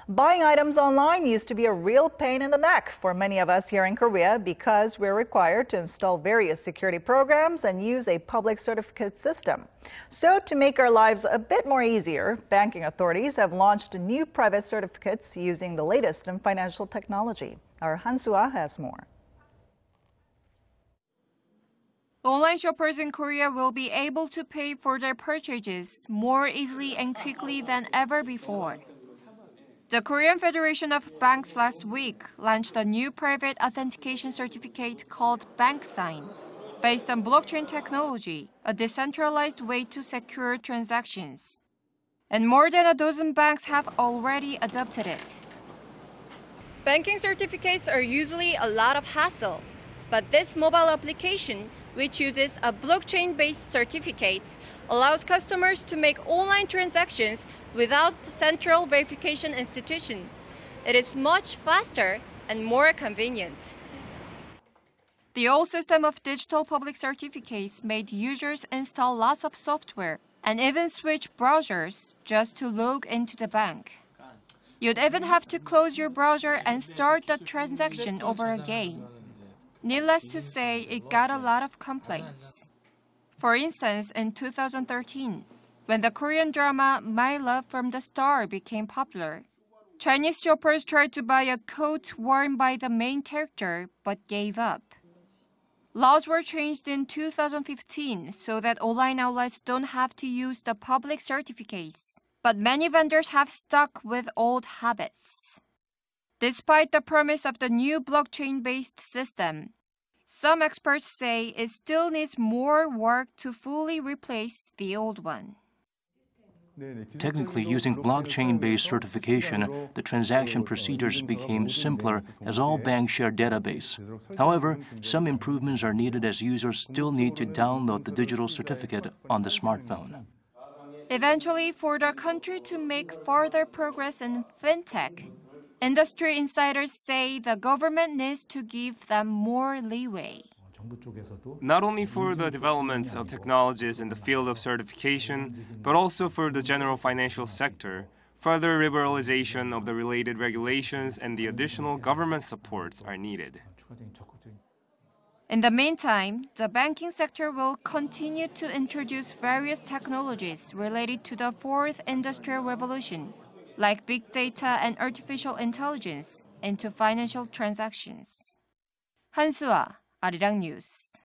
Buying items online used to be a real pain in the neck for many of us here in Korea because we're required to install various security programs and use a public certificate system. So to make our lives a bit more easier, banking authorities have launched new private certificates using the latest in financial technology. Our Han-Soo-ah has more. Online shoppers in Korea will be able to pay for their purchases more easily and quickly than ever before. The Korean Federation of Banks last week launched a new private authentication certificate called 뱅크사인, based on blockchain technology, a decentralized way to secure transactions. And more than a dozen banks have already adopted it. Banking certificates are usually a lot of hassle, but this mobile application, which uses a blockchain-based certificate, allows customers to make online transactions without the central verification institution. It is much faster and more convenient. The old system of digital public certificates made users install lots of software and even switch browsers just to log into the bank. You'd even have to close your browser and start the transaction over again. Needless to say, it got a lot of complaints. For instance, in 2013, when the Korean drama My Love from the Star became popular, Chinese shoppers tried to buy a coat worn by the main character but gave up. Laws were changed in 2015 so that online outlets don't have to use the public certificates, but many vendors have stuck with old habits. Despite the promise of the new blockchain-based system, some experts say it still needs more work to fully replace the old one. Technically, using blockchain-based certification, the transaction procedures became simpler as all banks share database. However, some improvements are needed as users still need to download the digital certificate on the smartphone. Eventually, for the country to make further progress in fintech, industry insiders say the government needs to give them more leeway. Not only for the development of technologies in the field of certification, but also for the general financial sector, further liberalization of the related regulations and the additional government supports are needed. In the meantime, the banking sector will continue to introduce various technologies related to the fourth industrial revolution, like big data and artificial intelligence, into financial transactions. Han-Soo-ah, Arirang News.